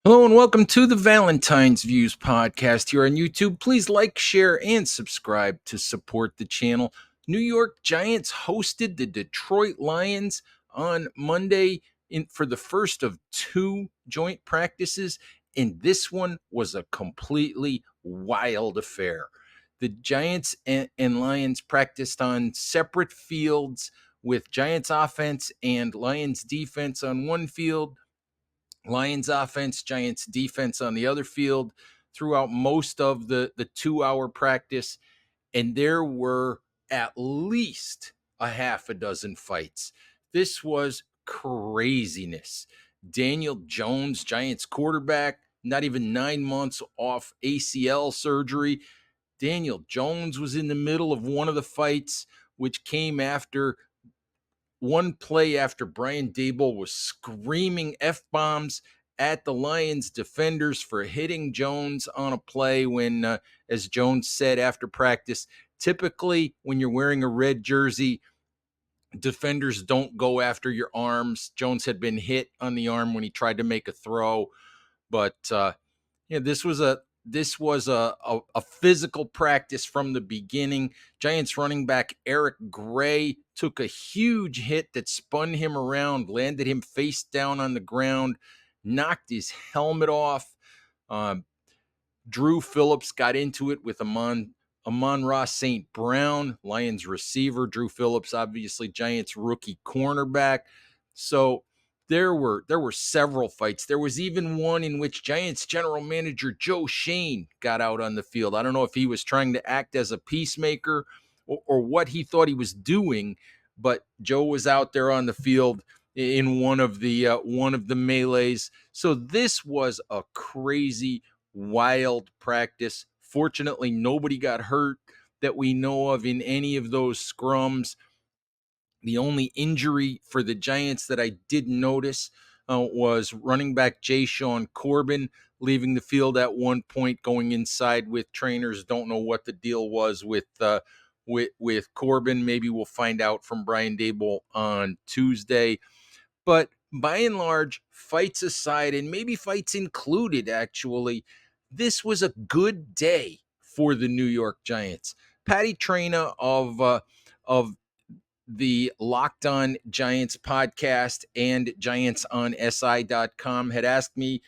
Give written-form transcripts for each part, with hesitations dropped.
Hello and welcome to the Valentine's Views podcast here on YouTube. Please like, share, and subscribe to support the channel. New York Giants hosted the Detroit Lions on Monday for the first of two joint practices, and this one was a completely wild affair. The Giants and Lions practiced on separate fields with Giants offense and Lions defense on one field, Lions offense, Giants defense on the other field throughout most of the 2 hour practice. And there were at least a half a dozen fights. This was craziness. Daniel Jones, Giants quarterback, not even 9 months off ACL surgery. Daniel Jones was in the middle of one of the fights, which came after one play after Brian Daboll was screaming F-bombs at the Lions defenders for hitting Jones on a play when, as Jones said after practice, typically when you're wearing a red jersey, defenders don't go after your arms. Jones had been hit on the arm when he tried to make a throw, but this was a physical practice from the beginning. Giants running back Eric Gray took a huge hit that spun him around, landed him face down on the ground, knocked his helmet off. Drew Phillips got into it with Amon-Ra St. Brown, Lions receiver. Drew Phillips, obviously Giants rookie cornerback. So there were several fights. There was even one in which Giants general manager Joe Shane got out on the field. I don't know if he was trying to act as a peacemaker or what he thought he was doing, but Joe was out there on the field in one of the melees. So this was a crazy, wild practice. Fortunately, nobody got hurt that we know of in any of those scrums. The only injury for the Giants that I did notice was running back Sean Corbin leaving the field at one point, going inside with trainers. Don't know what the deal was with Corbin. Maybe we'll find out from Brian Daboll on Tuesday. But by and large, fights aside, and maybe fights included, actually, this was a good day for the New York Giants. Patty Traina of the Locked On Giants podcast and GiantsOnSI.com had asked me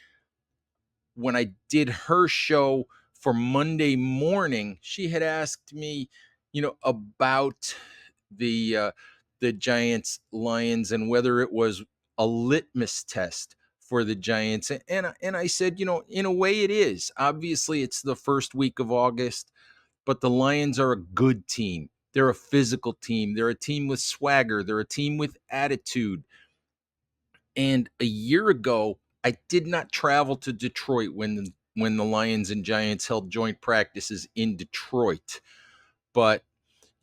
when I did her show for Monday morning. She had asked me, about the the Giants Lions and whether it was a litmus test for the Giants, and I said, in a way it is. Obviously, it's the first week of August, but the Lions are a good team. They're a physical team. They're a team with swagger. They're a team with attitude. And a year ago, I did not travel to Detroit when the Lions and Giants held joint practices in Detroit. But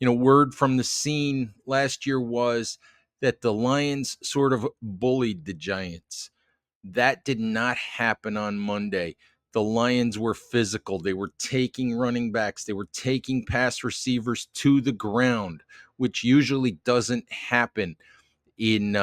word from the scene last year was that the Lions sort of bullied the Giants. That did not happen on Monday. The Lions were physical. They were taking running backs. They were taking pass receivers to the ground, which usually doesn't happen in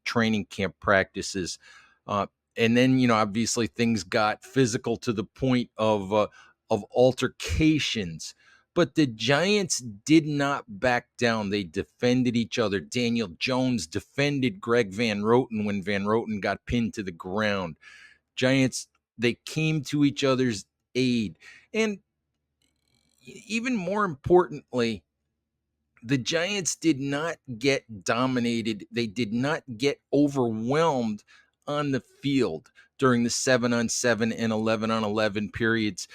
training camp practices. Uh, and then obviously things got physical to the point of altercations. But the Giants did not back down. They defended each other. Daniel Jones defended Greg Van Roten when Van Roten got pinned to the ground. Giants, they came to each other's aid. And even more importantly, the Giants did not get dominated. They did not get overwhelmed on the field during the 7-on-7 and 11-on-11 periods.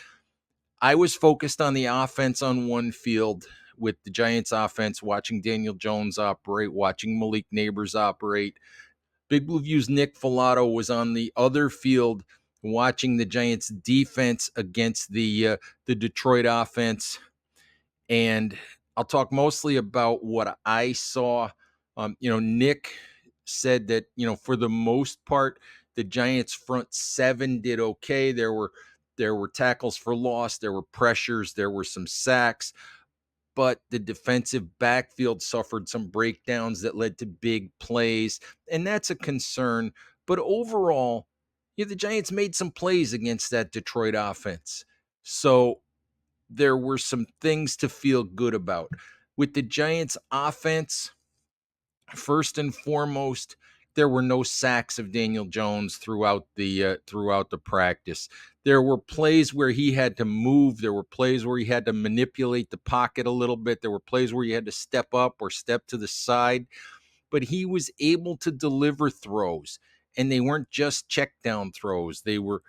I was focused on the offense on one field with the Giants offense, watching Daniel Jones operate, watching Malik Neighbors operate. Big Blue View's Nick Filato was on the other field watching the Giants defense against the Detroit offense. And I'll talk mostly about what I saw. Nick said that, for the most part, the Giants front seven did okay. There were tackles for loss, there were pressures, there were some sacks, but the defensive backfield suffered some breakdowns that led to big plays, and that's a concern. But overall, the Giants made some plays against that Detroit offense. So there were some things to feel good about. With the Giants offense, first and foremost, there were no sacks of Daniel Jones throughout the practice. There were plays where he had to move. There were plays where he had to manipulate the pocket a little bit. There were plays where he had to step up or step to the side, but he was able to deliver throws, and they weren't just check down throws. They were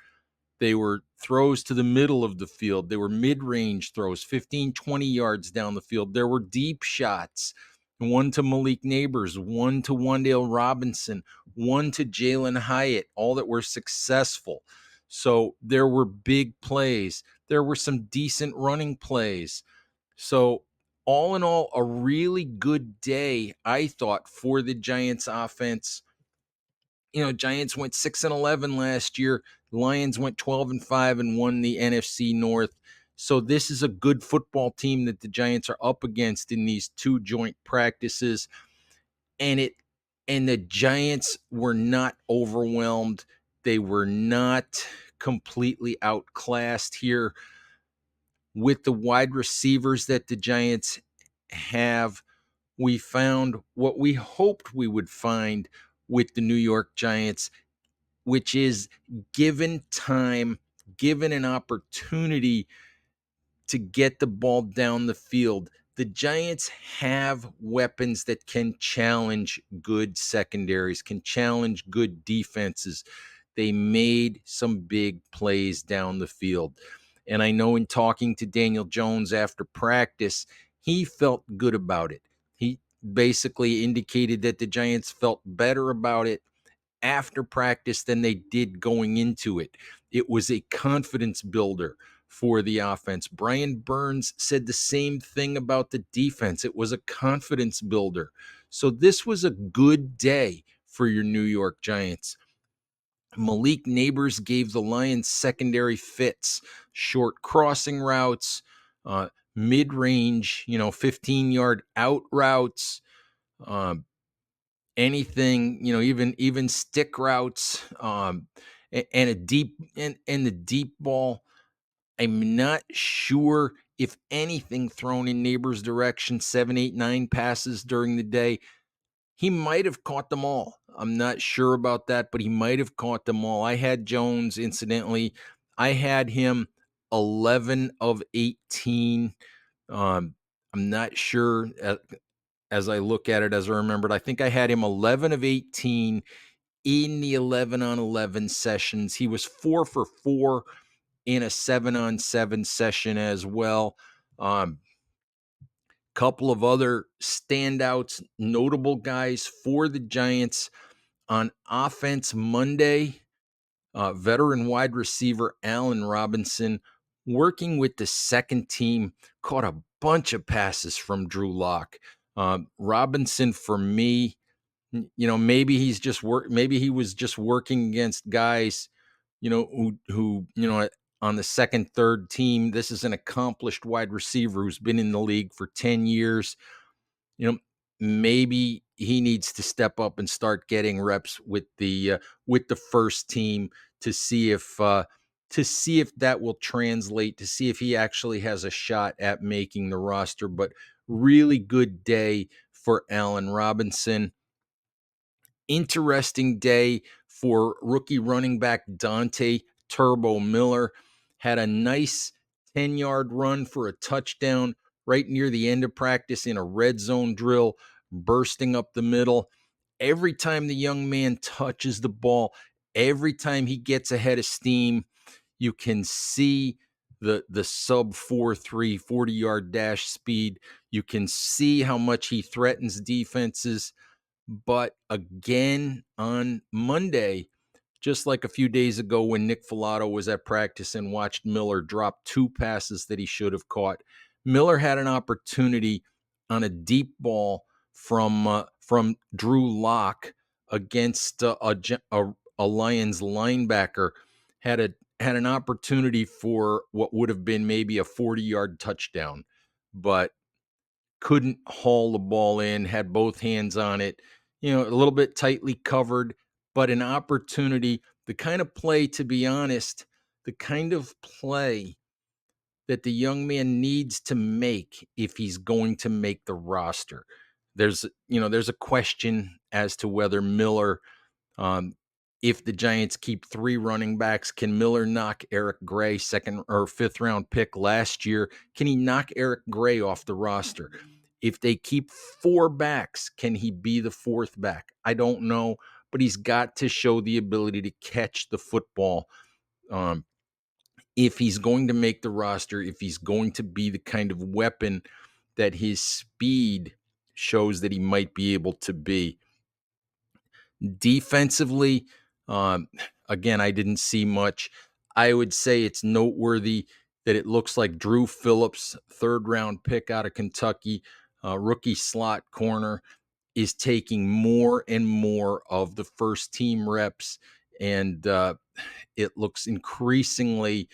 throws to the middle of the field. They were mid-range throws, 15, 20 yards down the field. There were deep shots, one to Malik Neighbors, one to Wan'Dale Robinson, one to Jalen Hyatt, all that were successful. So there were big plays. There were some decent running plays. So all in all, a really good day, I thought, for the Giants offense. Giants went 6-11 last year. Lions went 12-5 and won the NFC North. So this is a good football team that the Giants are up against in these two joint practices. And the Giants were not overwhelmed. They were not completely outclassed here with the wide receivers that the Giants have. We found what we hoped we would find with the New York Giants, which is given time, given an opportunity to get the ball down the field, the Giants have weapons that can challenge good secondaries, can challenge good defenses. They made some big plays down the field. And I know in talking to Daniel Jones after practice, he felt good about it. He basically indicated that the Giants felt better about it after practice than they did going into it. It was a confidence builder for the offense. Brian Burns said the same thing about the defense. It was a confidence builder. So this was a good day for your New York Giants. Malik Neighbors gave the Lions secondary fits, short crossing routes, mid-range, 15-yard out routes, uh, anything, even stick routes, and a deep and the deep ball. I'm not sure if anything thrown in Neighbors' direction, 7, 8, 9 passes during the day. He might have caught them all. I'm not sure about that, but he might have caught them all. I had Jones, incidentally. I had him 11 of 18. I'm not sure as I look at it, as I remembered. I think I had him 11 of 18 in the 11 on 11 sessions. He was 4 for 4 in a 7 on 7 session as well. Couple of other standouts, notable guys for the Giants on offense Monday. Veteran wide receiver Allen Robinson, working with the second team, caught a bunch of passes from Drew Lock. Robinson, for me, maybe maybe he was just working against guys, who on the second, third team. This is an accomplished wide receiver who's been in the league for 10 years. Maybe he needs to step up and start getting reps with the first team to see if that will translate, to see if he actually has a shot at making the roster. But really good day for Allen Robinson. Interesting day for rookie running back Dante Turbo Miller. Had a nice 10-yard run for a touchdown right near the end of practice in a red zone drill, bursting up the middle. Every time the young man touches the ball, every time he gets ahead of steam, you can see the sub 4.3 40-yard dash speed. You can see how much he threatens defenses. But again, on Monday, just like a few days ago when Nick Filato was at practice and watched Miller drop 2 passes that he should have caught, Miller had an opportunity on a deep ball from Drew Lock against a Lions linebacker. Had an opportunity for what would have been maybe a 40-yard touchdown, but couldn't haul the ball in, had both hands on it, a little bit tightly covered, but an opportunity the kind of play, to be honest, the kind of play that the young man needs to make if he's going to make the roster. There's a question as to whether Miller, um, if the Giants keep three running backs, can Miller knock Eric Gray, second or fifth round pick last year? Can he knock Eric Gray off the roster? If they keep four backs, can he be the fourth back? I don't know, but he's got to show the ability to catch the football. If he's going to make the roster, if he's going to be the kind of weapon that his speed shows that he might be able to be. Defensively, um, again, I didn't see much. I would say it's noteworthy that it looks like Drew Phillips, third round pick out of Kentucky, rookie slot corner, is taking more and more of the first team reps. And it looks increasingly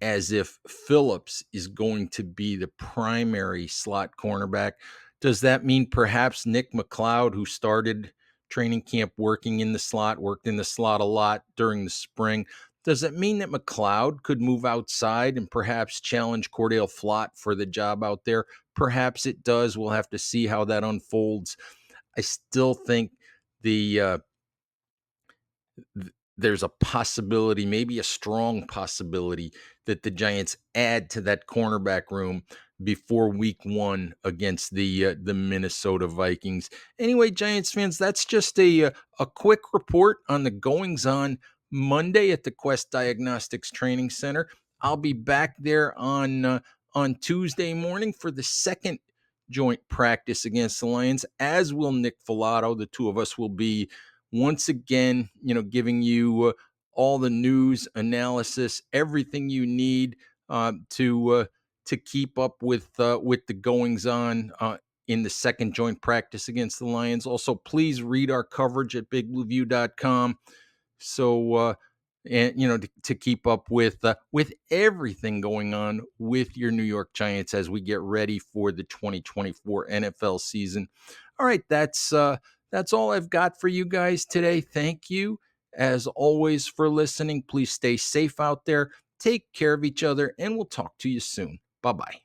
as if Phillips is going to be the primary slot cornerback. Does that mean perhaps Nick McLeod, who started training camp worked in the slot a lot during the spring, does that mean that McLeod could move outside and perhaps challenge Cordell Flott for the job out there? Perhaps it does. We'll have to see how that unfolds. I still think the there's a possibility, maybe a strong possibility, that the Giants add to that cornerback room before week 1 against the Minnesota Vikings. Anyway, Giants fans, that's just a quick report on the goings on Monday at the Quest Diagnostics Training Center. I'll be back there on Tuesday morning for the second joint practice against the Lions, as will Nick Filato. The two of us will be once again, giving you all the news, analysis, everything you need to keep up with the goings on in the second joint practice against the Lions. Also, please read our coverage at bigblueview.com. So, and to keep up with everything going on with your New York Giants as we get ready for the 2024 NFL season. All right, that's all I've got for you guys today. Thank you, as always, for listening. Please stay safe out there. Take care of each other, and we'll talk to you soon. Bye-bye.